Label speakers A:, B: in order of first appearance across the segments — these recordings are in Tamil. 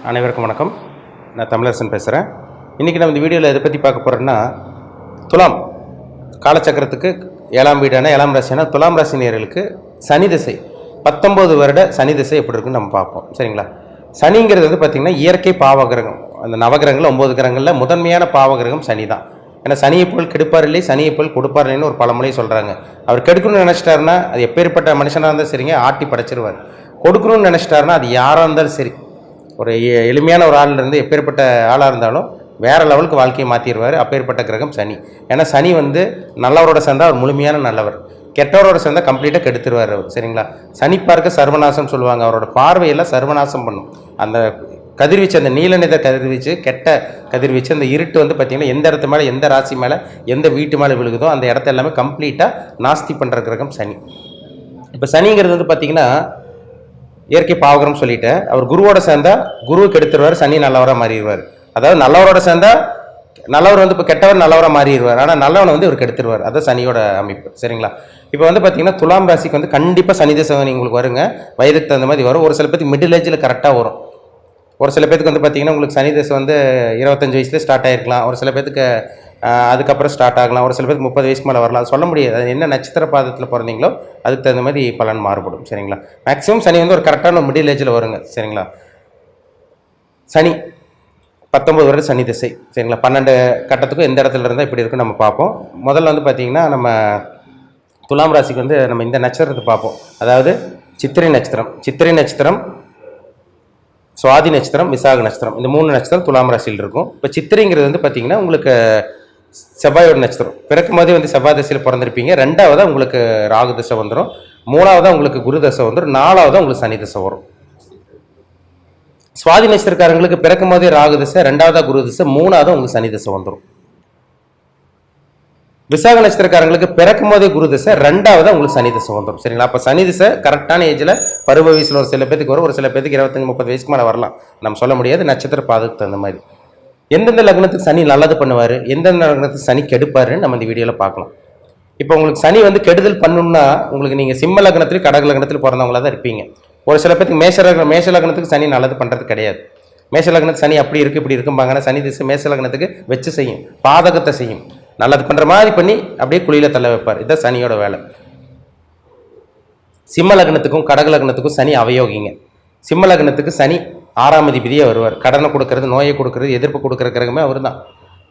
A: அனைவருக்கும் வணக்கம். நான் தமிழரசன் பேசுகிறேன். இன்றைக்கி நம்ம இந்த வீடியோவில் எதை பற்றி பார்க்க போகிறோன்னா, துலாம் காலச்சக்கரத்துக்கு 7ஆம் வீடான 7ஆம் ராசியான துலாம் ராசினியர்களுக்கு சனி திசை 19 வருட சனி திசை எப்படி இருக்குன்னு நம்ம பார்ப்போம். சரிங்களா? சனிங்கிறது வந்து பார்த்திங்கன்னா இயற்கை பாவகிரகம். அந்த நவகிரகங்கள் 9 கிரகங்களில் முதன்மையான பாவகிரகம் சனி தான். ஏன்னா சனியை போல் கெடுப்பார் இல்லை, சனியை போல் கொடுப்பார் இல்லைன்னு ஒரு பழமொழி சொல்கிறாங்க. அவர் கெடுக்கணும்னு நினச்சிட்டாருன்னா அது எப்பேற்பட்ட மனுஷனாக இருந்தாலும் சரிங்க, ஆட்டி படைச்சிருவார். கொடுக்கணும்னு நினச்சிட்டாருன்னா அது யாராக இருந்தாலும் சரி, ஒரு எளிமையான ஒரு ஆளிலிருந்து எப்பேற்பட்ட ஆளாக இருந்தாலும் வேறு லெவலுக்கு வாழ்க்கையை மாற்றிடுவார். அப்பேற்பட்ட கிரகம் சனி. ஏன்னா சனி வந்து நல்லவரோட சேர்ந்தால் அவர் முழுமையான நல்லவர், கெட்டவரோட சேர்ந்தால் கம்ப்ளீட்டாக கெடுத்துருவார் அவர். சரிங்களா? சனி பார்க்க சர்வநாசம் சொல்லுவாங்க. அவரோட பார்வையெல்லாம் சர்வநாசம் பண்ணும். அந்த கதிர்வீச்சு, அந்த நீல நிற கதிர்வீச்சு, கெட்ட கதிர்வீச்சு, அந்த இருட்டு வந்து பார்த்திங்கன்னா எந்த இடத்து மேலே, எந்த ராசி மேலே, எந்த வீட்டு மேலே விழுகுதோ அந்த இடத்த எல்லாமே கம்ப்ளீட்டாக நாஸ்தி பண்ணுற கிரகம் சனி. இப்போ சனிங்கிறது வந்து பார்த்திங்கன்னா இயற்கை பாவகரம் சொல்லிட்டு, அவர் குருவோட சேர்ந்தா குருவை கெடுத்துருவார், சனி நல்லவராக மாறிடுவார். அதாவது நல்லவரோட சேர்ந்தா நல்லவர் வந்து இப்போ கெட்டவர் நல்லவராக மாறிடுவார், ஆனால் நல்லவனை வந்து இவர் கெடுத்துருவார். அதுதான் சனியோட அமைப்பு. சரிங்களா? இப்போ வந்து பார்த்தீங்கன்னா துலாம் ராசிக்கு வந்து கண்டிப்பாக சனி திசை உங்களுக்கு வருங்க. வயதுக்கு தகுந்த மாதிரி வரும். ஒரு சில பேருக்கு மிடில் ஏஜில் கரெக்டாக வரும். ஒரு சில பேருக்கு வந்து பார்த்திங்கன்னா உங்களுக்கு சனி திசை வந்து 25 வயசுலேயே ஸ்டார்ட் ஆகிருக்கலாம். ஒரு சில பேருக்கு அதுக்கப்புறம் ஸ்டார்ட் ஆகலாம். ஒரு சில பேருக்கு 30 வயசுக்கு மேலே வரலாம். சொல்ல முடியாது. அது என்ன நட்சத்திர பாதத்தில் பிறந்தீங்களோ அதுக்கு தகுந்த மாதிரி பலன் மாறுபடும். சரிங்களா? மேக்ஸிமம் சனி வந்து ஒரு கரெக்டான மிடில் ஏஜில் வருங்க. சரிங்களா? சனி 19 வருட சனி திசை. சரிங்களா? 12 கட்டத்துக்கும் எந்த இடத்துல இருந்தால் இப்படி இருக்குன்னு நம்ம பார்ப்போம். முதல்ல வந்து பார்த்திங்கன்னா நம்ம துலாம் ராசிக்கு வந்து நம்ம இந்த நட்சத்திரத்தை பார்ப்போம். அதாவது சித்திரை நட்சத்திரம், சித்திரை நட்சத்திரம், சுவாதி நட்சத்திரம், விசாக நட்சத்திரம், இந்த 3 நட்சத்திரம் துலாம் ராசியில் இருக்கும். இப்போ சித்திரைங்கிறது வந்து பார்த்திங்கன்னா உங்களுக்கு செவ்வாயோட நட்சத்திரம். பிறக்கும் போதே வந்து செவ்வாய் திசையில் பிறந்திருப்பீங்க. 2ஆவதாக உங்களுக்கு ராகு திசை வந்துடும். 3ஆவதாக உங்களுக்கு குரு திசை வந்துடும். 4ஆவதாக உங்களுக்கு சனி திசை வரும். சுவாதி நட்சத்திரக்காரங்களுக்கு பிறக்கும் போதே ராகு திசை, 2ஆவதாக குரு திசை, 3ஆவதாக உங்களுக்கு சனி திசை வந்துடும். விசாக நட்சத்திரக்காரங்களுக்கு பிறக்கும் போதே குரு திசை, 2ஆவதாக உங்களுக்கு சனி திசை வந்துடும். சரிங்களா? அப்போ சனி திசை கரெக்டான ஏஜில் பருவ வயசில் ஒரு சில பேருக்கு வரும், ஒரு சில பேருக்கு 25-30 வயசுக்கு மேலே வரலாம். நம்ம சொல்ல முடியாது. நட்சத்திர பாதத்துக்கு தகுந்த மாதிரி எந்தெந்த லக்னத்துக்கு சனி நல்லது பண்ணுவார், எந்தெந்த லக்னத்துக்கு சனி கெடுப்பாருன்னு நம்ம இந்த வீடியோவில் பார்க்கலாம். இப்போ உங்களுக்கு சனி வந்து கெடுதல் பண்ணணும்னா உங்களுக்கு நீங்கள் சிம்ம லக்னத்தில் கடக லக்னத்தில் பிறந்தவங்களா தான் இருப்பீங்க. ஒரு சில பேருக்கு மேஷ லக்னத்துக்கு சனி நல்லது பண்ணுறது கிடையாது. மேஷ லக்னத்துக்கு சனி அப்படி இருக்குது இப்படி இருக்கும்பாங்கன்னா சனி திசை மேஷ லக்னத்துக்கு வச்சு செய்யும், பாதகத்தை செய்யும். நல்லது பண்ணுற மாதிரி பண்ணி அப்படியே குழியில் தள்ள வைப்பார். இதுதான் சனியோட வேலை. சிம்ம லக்னத்துக்கும் கடக லக்னத்துக்கும் சனி அவயோகிங்க. சிம்ம லக்னத்துக்கு சனி 6ஆம் அதிபதியே வருவார். கடனை கொடுக்கறது, நோயை கொடுக்கறது, எதிர்ப்பு கொடுக்குற கிரகமே அவர் தான்.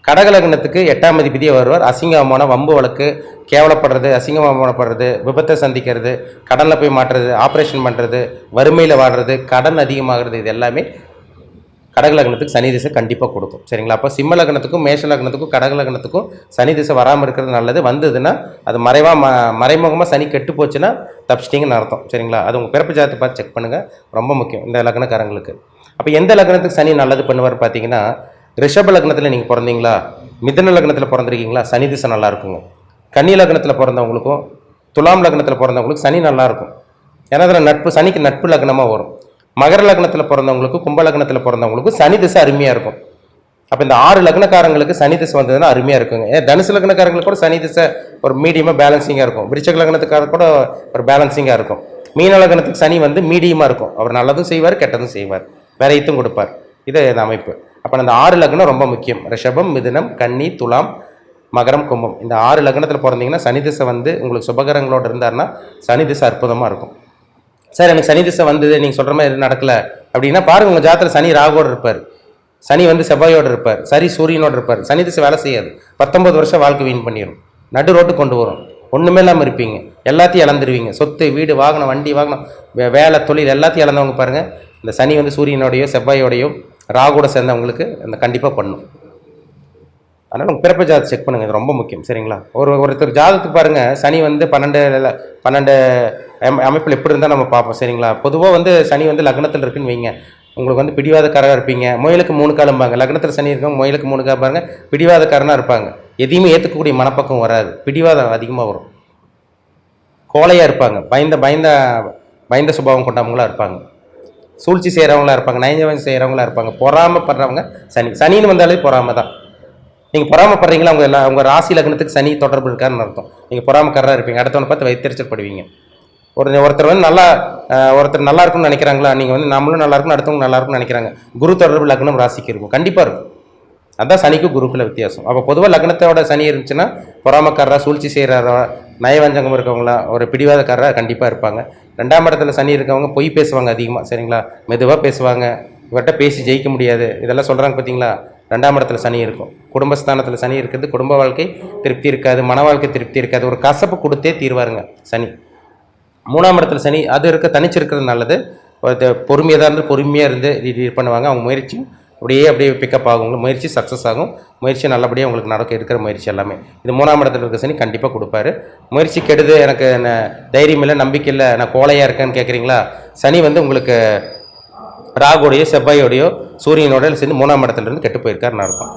A: கடக லக்னத்துக்கு 8ஆம் அதிபதியே வருவார். அசிங்கமான வம்பு வழக்கு, கேவலப்படுறது, அசிங்கமானப்படுறது, விபத்தை சந்திக்கிறது, கடனில் போய் மாட்டுறது, ஆப்ரேஷன் பண்ணுறது, வறுமையில் வாடுறது, கடன் அதிகமாகிறது, இது எல்லாமே கடக லக்னத்துக்கு சனி திசை கண்டிப்பாக கொடுக்கும். சரிங்களா? அப்போ சிம்ம லக்னத்துக்கும் மேஷ லக்னத்துக்கும் கடக லக்னத்துக்கும் சனி திசை வராமல் இருக்கிறது நல்லது. வந்ததுன்னா அது மறைமுகமாக சனி கெட்டு போச்சுன்னா தப்பிச்சிட்டிங்கன்னு அர்த்தம். சரிங்களா? அது உங்கள் பிறப்பு ஜாதகத்தை பார்த்து செக் பண்ணுங்கள், ரொம்ப முக்கியம் இந்த லக்னக்காரங்களுக்கு. அப்போ எந்த லக்னத்துக்கு சனி நல்லது பண்ணுவார் பார்த்தீங்கன்னா, ரிஷப லக்னத்தில் நீங்கள் பிறந்தீங்களா, மிதுன லக்னத்தில் பிறந்திருக்கீங்களா, சனி திசை நல்லா இருக்குங்க. கன்னி லக்னத்தில் பிறந்தவங்களுக்கும் துலாம் லக்னத்தில் பிறந்தவங்களுக்கும் சனி நல்லாயிருக்கும். ஏன்னா அதில் நட்பு, சனிக்கு நட்பு லக்னமாக வரும். மகர லக்னத்தில் பிறந்தவங்களுக்கும் கும்ப லக்னத்தில் பிறந்தவங்களுக்கும் சனி திசை அருமையாக இருக்கும். அப்போ இந்த 6 லக்னக்காரங்களுக்கு சனி திசை வந்ததுன்னா அருமையாக இருக்குங்க. தனுசு லக்னக்காரங்களுக்கு கூட சனி திசை ஒரு மீடியமாக பேலன்சிங்காக இருக்கும். விருச்சிக லக்னத்துக்காக கூட ஒரு பேலன்சிங்காக இருக்கும். மீன லக்னத்துக்கு சனி வந்து மீடியமாக இருக்கும். அவர் நல்லதும் செய்வார், கெட்டதும் செய்வார், விரைத்தும் கொடுப்பார். இது இந்த அமைப்பு. அப்போ அந்த 6 லக்னம் ரொம்ப முக்கியம். ரிஷபம், மிதுனம், கன்னி, துலாம், மகரம், கும்பம், இந்த 6 லக்னத்தில் பிறந்தீங்கன்னா சனி திசை வந்து உங்களுக்கு சுபகரங்களோடு இருந்தார்னா சனி திசை அற்புதமாக இருக்கும். சார் எனக்கு சனி திசை வந்தது, நீங்கள் சொல்கிற மாதிரி எதுவும் நடக்கலை அப்படின்னா பாருங்கள், உங்கள் ஜாதகத்தில் சனி ராகுவோடு இருப்பார், சனி வந்து செவ்வாயோடு இருப்பார், சரி சூரியனோடு இருப்பார். சனி திசை வேலை செய்யாது. 19 வருஷம் வாழ்க்கை வீண் பண்ணிடும், நடு ரோட்டு கொண்டு வரும். ஒன்றுமே இல்லாமல் இருப்பீங்க, எல்லாத்தையும் இழந்துருவீங்க. சொத்து, வீடு, வாகனம், வண்டி வாகனம், வேலை, தொழில் எல்லாத்தையும் இழந்தவங்க பாருங்கள். இந்த சனி வந்து சூரியனோடையோ செவ்வாயோடையோ ராகுவோட சேர்ந்தவங்களுக்கு அந்த கண்டிப்பாக பண்ணும். அதனால் உங்கள் பிறப்பு ஜாதகத்தை செக் பண்ணுங்கள், இது ரொம்ப முக்கியம். சரிங்களா? ஒருத்தர் ஜாதகத்துக்கு பாருங்கள், சனி வந்து 12 அமைப்பில் எப்படி இருந்தால் நம்ம பார்ப்போம். சரிங்களா? பொதுவாக வந்து சனி வந்து லக்னத்தில் இருக்குன்னு வைங்க, உங்களுக்கு வந்து பிடிவாதக்காரராக இருப்பீங்க. முயலுக்கு 3 காலும்பாங்க. லக்னத்தில் சனி இருக்கவங்க முயலுக்கு 3 கால் பாருங்க, பிடிவாதக்காரனாக இருப்பாங்க. எதையுமே ஏற்றுக்கக்கூடிய மனப்பக்கம் வராது, பிடிவாதம் அதிகமாக வரும். கோலையாக இருப்பாங்க, பயந்த சுபாவம் கொண்டவங்களாக இருப்பாங்க. சூழ்ச்சி செய்கிறவங்களா இருப்பாங்க, நயஞ்சவன் செய்கிறவங்களா இருப்பாங்க. பொறாமப்படுறவங்க சனின்னு வந்தாலே பொறாமை தான். நீங்கள் பொறாமப்படுறீங்களா, உங்கள் ராசி லக்னத்துக்கு சனி தொடர்பு இருக்காருன்னு அர்த்தம். நீங்கள் பொறாமக்காரராக இருப்பீங்க, அடுத்தவனை பார்த்து வைத்தறிச்சல் படுவீங்க. ஒருத்தர் வந்து நல்லா ஒருத்தர் நல்லா இருக்கும்னு நினைக்கிறாங்களா, நீங்கள் வந்து நம்மளும் நல்லா இருக்கணும், அடுத்தவங்க நல்லா இருக்கும்னு நினைக்கிறாங்க. குரு தொடர்பு லக்னம் ராசிக்கு இருக்கும், கண்டிப்பாக இருக்கும். அதான் சனிக்கு குருக்குள்ள வித்தியாசம். அப்போ பொதுவாக லக்னத்தோட சனி இருந்துச்சுன்னா பொறாமக்காரரா, சூழ்ச்சி செய்கிறாரா, நயவஞ்சகம் இருக்கவங்களா, ஒரு பிடிவாதக்காரராக கண்டிப்பாக இருப்பாங்க. 2ஆம் இடத்துல சனி இருக்கவங்க பொய் பேசுவாங்க அதிகமாக, சரிங்களா, மெதுவாக பேசுவாங்க, இவர்கிட்ட பேசி ஜெயிக்க முடியாது, இதெல்லாம் சொல்கிறாங்க பார்த்தீங்களா. 2ஆம் இடத்துல சனி இருக்கும், குடும்பஸ்தானத்தில் சனி இருக்கிறது, குடும்ப வாழ்க்கை திருப்தி இருக்காது, மன வாழ்க்கை திருப்தி இருக்காது, ஒரு கசப்பு கொடுத்தே தீர்வாருங்க சனி. 3ஆம் இடத்துல சனி அது இருக்க தனிச்சிருக்கிறது நல்லது. பொறுமையாக தான் இருந்து பொறுமையாக இருந்து இது பண்ணுவாங்க. அவங்க முயற்சி அப்படியே பிக்கப் ஆகும், முயற்சி சக்ஸஸ் ஆகும், முயற்சி நல்லபடியாக உங்களுக்கு நடக்க இருக்கிற முயற்சி எல்லாமே. இது 3ஆம் இடத்துல இருக்க சனி கண்டிப்பாக கொடுப்பாரு. முயற்சி கெடுது, எனக்கு தைரியம் இல்லை, நம்பிக்கை இல்லை, நான் கோலையாக இருக்கேன்னு கேட்குறீங்களா, சனி வந்து உங்களுக்கு ராகுடையோ செவ்வாயோடையோ சூரியனோட சேர்ந்து 3ஆம் இடத்துலேருந்து கெட்டு போயிருக்காருன்னு அர்த்தம்.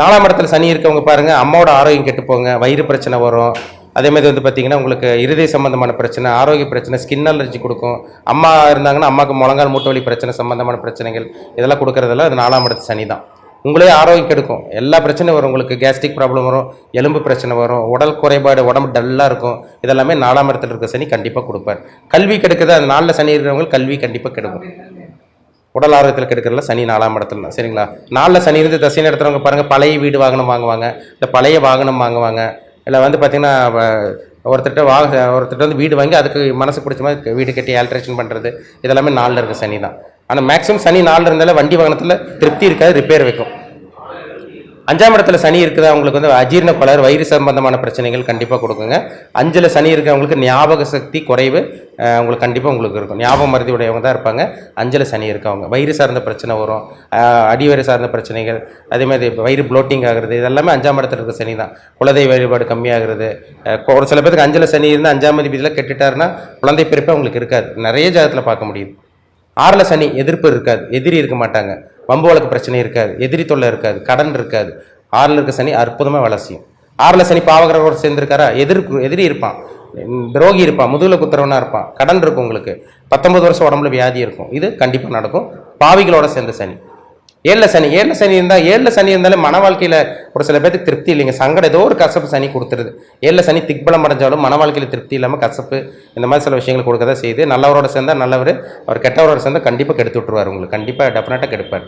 A: 4ஆம் இடத்துல சனி இருக்கவங்க பாருங்கள், அம்மாவோட ஆரோக்கியம் கெட்டு போங்க, வயிறு பிரச்சனை வரும். அதேமாதிரி வந்து பார்த்திங்கன்னா உங்களுக்கு இருதய சம்மந்தமான பிரச்சனை, ஆரோக்கிய பிரச்சனை, ஸ்கின் அலர்ஜி கொடுக்கும். அம்மா இருந்தாங்கன்னா அம்மாவுக்கு முழங்கால் மூட்டு வலி பிரச்சனை சம்மந்தமான பிரச்சனைகள் இதெல்லாம் கொடுக்குறதெல்லாம் அது 4ஆம் இடத்து சனி தான். உங்களே ஆரோக்கியம் கெடுக்கும், எல்லா பிரச்சனையும் வரும். உங்களுக்கு கேஸ்ட்ரிக் ப்ராப்ளம் வரும், எலும்பு பிரச்சனை வரும், உடல் குறைபாடு, உடம்பு டல்லாக இருக்கும். இதெல்லாமே 4ஆம் இடத்துல இருக்க சனி கண்டிப்பாக கொடுப்பார். கல்வி கெடுக்குது, அது 4ல் சனி இருக்கிறவங்களுக்கு கல்வி கண்டிப்பாக கெடுக்கும். உடல் ஆரோக்கியத்தில் கெடுக்கிறதுல சனி 4ஆம் இடத்துல தான், சரிங்களா. 4ல் சனி இருந்து தசை நடத்துகிறவங்க பாருங்கள், பழைய வீடு வாகனம் வாங்குவாங்க, இல்லை பழைய வாகனம் வாங்குவாங்க, இல்லை வந்து பார்த்திங்கன்னா ஒருத்தர்கிட்ட வந்து வீடு வாங்கி அதுக்கு மனசு பிடிச்ச மாதிரி வீடு கட்டி ஆல்ட்ரேஷன் பண்ணுறது, இதெல்லாமே 4ல் இருக்க சனி தான். ஆனால் மேக்ஸிமம் சனி 4ல் இருந்தாலும் வண்டி வாகனத்தில் திருப்தி இருக்காது, ரிப்பேர் வைக்கும். 5ஆம் இடத்துல சனி இருக்குது, அவங்களுக்கு வந்து அஜீரண கோளாறு, வயிறு சம்பந்தமான பிரச்சனைகள் கண்டிப்பாக கொடுக்குங்க. 5ல் சனி இருக்கிறவங்களுக்கு ஞாபக சக்தி குறைவு உங்களுக்கு கண்டிப்பாக உங்களுக்கு இருக்கும், ஞாபக மருதி உடையவங்க தான் இருப்பாங்க. 5ல் சனி இருக்கவங்க வயிறு சார்ந்த பிரச்சனை வரும், அடிவயிறு சார்ந்த பிரச்சனைகள், அதேமாதிரி வயிறு ப்ளோட்டிங் ஆகுறது, இதெல்லாமே 5ஆம் இடத்துல இருக்க சனி தான். குலதெய்வ வழிபாடு கம்மியாகிறது. ஒரு சில பேருக்கு 5ல் சனி இருந்து 5ஆம் அதிபதியில் கெட்டுட்டாருன்னா குழந்தை பிறப்பு அவங்களுக்கு இருக்காது, நிறைய ஜாதகத்தில் பார்க்க முடியுது. 6ல் சனி எதிர்ப்பு இருக்காது, எதிரி இருக்க மாட்டாங்க, வம்பு வழக்கு பிரச்சனை இருக்காது, எதிரி தொல்லை இருக்காது, கடன் இருக்காது. 6ல் இருக்க சனி அற்புதமாக வேலை செய்யும். 6ல் சனி பாவகரோடு சேர்ந்துருக்காரா, எதிரி இருப்பான், துரோகி இருப்பான், முதுகில் குத்துறவனா இருப்பான், கடன் இருக்கும், உங்களுக்கு 19 வருஷம் உடம்புல வியாதி இருக்கும், இது கண்டிப்பாக நடக்கும். பாவிகளோட சேர்ந்த சனி. 7ல் சனி இருந்தாலே மன வாழ்க்கையில் ஒரு சில பேருக்கு திருப்தி இல்லைங்க, சங்கடம், ஏதோ ஒரு கசப்பு சனி கொடுத்துருது. 7ல் சனி திக்பலம் அடைஞ்சாலும் மன வாழ்க்கையில் திருப்தி இல்லாமல் கசப்பு இந்த மாதிரி சில விஷயங்கள் கொடுக்க தான் செய்யுது. நல்லவரோட சேர்ந்தால் நல்லவர், அவர் கெட்டவரோட சேர்ந்தால் கண்டிப்பாக கெடுத்து விட்டுருவார், உங்களுக்கு கண்டிப்பாக டெஃபினட்டாக கெடுப்பார்.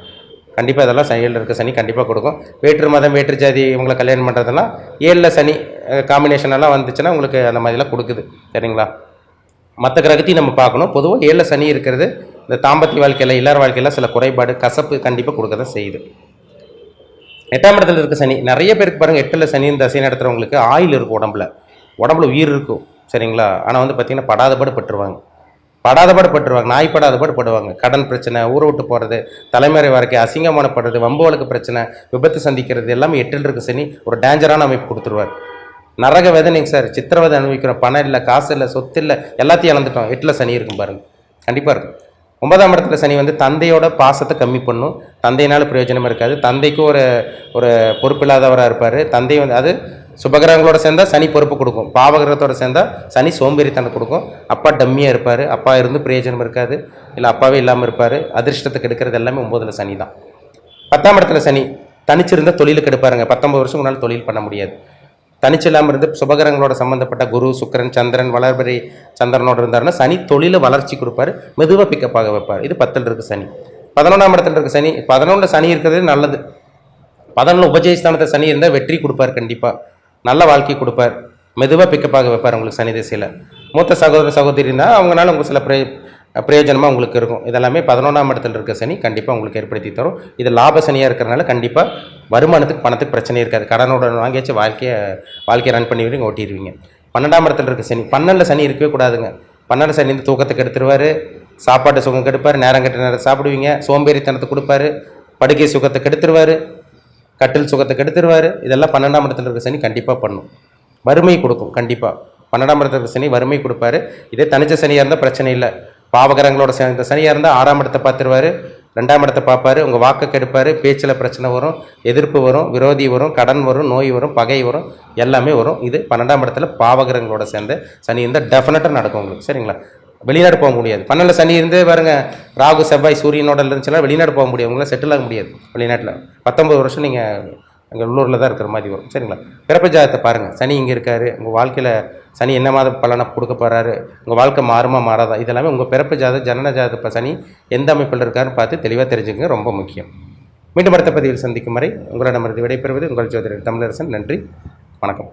A: கண்டிப்பாக இதெல்லாம் 7ல் இருக்க சனி கண்டிப்பாக கொடுக்கும். வேற்று மதம் வேற்று ஜாதி இவங்களை கல்யாணம் பண்ணுறதெல்லாம் 7ல் சனி காம்பினேஷன் எல்லாம் வந்துச்சுன்னா உங்களுக்கு அந்த மாதிரிலாம் கொடுக்குது, சரிங்களா. மற்ற கிரகத்தையும் நம்ம பார்க்கணும். பொதுவாக 7ல் சனி இருக்கிறது இந்த தாம்பத்திய வாழ்க்கையில், இல்லற வாழ்க்கையில் சில குறைபாடு கசப்பு கண்டிப்பாக கொடுக்க தான் செய்யுது. 8ஆம் இடத்துல இருக்க சனி நிறைய பேருக்கு பாருங்கள், 8ல் சனி தசை நடத்துகிறவங்களுக்கு ஆயில் இருக்கும், உடம்புல உயிர் இருக்கும், சரிங்களா. ஆனால் வந்து பார்த்திங்கன்னா படாதபாடு பட்டுருவாங்க, நாய் படாதபாடு படுவாங்க. கடன் பிரச்சனை, ஊரை விட்டு போகிறது, தலைமுறை வாழ்க்கை, அசிங்கமானப்படுறது, வம்பு வழக்கு பிரச்சனை, விபத்து சந்திக்கிறது எல்லாமே 8ல் இருக்க சனி ஒரு டேஞ்சரான அமைப்பு கொடுத்துருவார். நரக வேதனைங்க சார், சித்திரவதை அனுபவிக்கிறோம், பணம் இல்லை, காசு இல்லை, சொத்து இல்லை, எல்லாத்தையும் இழந்துட்டோம். 8ல் சனி இருக்கும் பாருங்கள், கண்டிப்பாக இருக்கும். 9ஆம் இடத்துல சனி வந்து தந்தையோட பாசத்தை கம்மி பண்ணும், தந்தையினால் பிரயோஜனம் இருக்காது, தந்தைக்கும் ஒரு பொறுப்பில்லாதவராக இருப்பார். தந்தை வந்து அது சுபகிரகங்களோட சேர்ந்தால் சனி பொறுப்பு கொடுக்கும், பாவகிரகத்தோட சேர்ந்தால் சனி சோம்பேறித்தனம் கொடுக்கும். அப்பா டம்மியாக இருப்பார், அப்பா இருந்து பிரயோஜனம் இருக்காது, இல்லை அப்பாவே இல்லாமல் இருப்பார். அதிர்ஷ்டத்தை கெடுக்கிறது எல்லாமே 9ல் சனி தான். 10ஆம் இடத்துல சனி தனிச்சிருந்தால் தொழிலுக்கு எடுப்பாருங்க, 19 வருஷம் முன்னால் தொழில் பண்ண முடியாது. தனிச்சு இல்லாமல் இருந்து சுபகிரகங்களோட சம்மந்தப்பட்ட குரு, சுக்கிரன், சந்திரன், வளர்பிறை சந்திரனோடு இருந்தாருன்னா சனி தொழிலை வளர்ச்சி கொடுப்பாரு, மெதுவாக பிக்கப் ஆக வைப்பார். இது 10ல் இருக்க சனி. 11ஆம் இடத்துல இருக்க சனி, 11ல் சனி இருக்கிறது நல்லது. 11ல் உபஜயஸ்தானத்தை சனி இருந்தால் வெற்றி கொடுப்பார், கண்டிப்பாக நல்ல வாழ்க்கை கொடுப்பார், மெதுவாக பிக்கப் ஆக வைப்பார் உங்களுக்கு சனி திசையில். மூத்த சகோதரி இருந்தால் அவங்களால உங்களுக்கு சில பிரயோஜனமாக உங்களுக்கு இருக்கும். இதெல்லாமே 11ஆம் இடத்துல இருக்க சனி கண்டிப்பாக உங்களுக்கு ஏற்படுத்தி தரும். இது லாப சனியாக இருக்கிறனால கண்டிப்பாக வருமானத்துக்கு பணத்துக்கு பிரச்சனை இருக்காது, கடனோட வாங்கியாச்சு வாழ்க்கையை ரன் பண்ணிடுவீங்க, ஓட்டிடுவீங்க. 12ஆம் இடத்துல இருக்க சனி, 12ல் சனி இருக்கவே கூடாதுங்க. 12ல் சனி வந்து தூக்கத்தை கெடுத்துருவார், சாப்பாட்டு சுகம் கெடுப்பார், நேரம் கெட்ட நேரம் சாப்பிடுவீங்க, சோம்பேறித்தனத்தை கொடுப்பாரு, படுக்கை சுகத்தை கெடுத்துருவார், கட்டில் சுகத்தை கெடுத்துருவார். இதெல்லாம் 12ஆம் இடத்துல இருக்க சனி கண்டிப்பாக பண்ணும், வறுமை கொடுக்கும். கண்டிப்பாக 12ஆம் இடத்துல இருக்க சனி வறுமை கொடுப்பாரு. இதே தனிச்ச சனியாக இருந்தால் பிரச்சனை இல்லை, பாவகரங்களோட சேர்ந்த சனியாக இருந்தால் 6ஆம் இடத்தை பார்த்துருவார், 2ஆம் இடத்தை பார்ப்பார், உங்கள் வாக்கை கெடுப்பார், பேச்சில் பிரச்சனை வரும், எதிர்ப்பு வரும், விரோதி வரும், கடன் வரும், நோய் வரும், பகை வரும், எல்லாமே வரும். இது 12ஆம் இடத்துல பாவகரங்களோட சேர்ந்த சனி இருந்தால் டெஃபினட்டாக நடக்கும் உங்களுக்கு, சரிங்களா. வெளிநாடு போக முடியாது. 12ல் சனி இருந்து பாருங்க, ராகு செவ்வாய் சூரியனோட இருந்துச்சுன்னா வெளிநாடு போக முடியாது, உங்களால் செட்டில் ஆக முடியாது வெளிநாட்டில். 19 வருஷம் நீங்கள் அங்கே உள்ளூரில் தான் இருக்கிற மாதிரி வரும். சரிங்களா? பிறப்பு ஜாதகத்தை பாருங்கள். சனி இங்கே இருக்கார், உங்கள் வாழ்க்கையில் சனி என்ன மாத பலனை கொடுக்க போகிறாரு, உங்கள் வாழ்க்கை மாறுமா மாறாதா, இதெல்லாமே உங்கள் பிறப்பு ஜாதகம் ஜனன ஜாதக இப்போ சனி எந்த அமைப்பில் இருக்காருன்னு பார்த்து தெளிவாக தெரிஞ்சுக்கங்க. ரொம்ப முக்கியம். மீண்டும் அடுத்த பதிவில் சந்திக்கும் வரை உங்களிடமிருந்து விடைபெறுவது உங்கள் ஜோதிடர் தமிழரசன். நன்றி, வணக்கம்.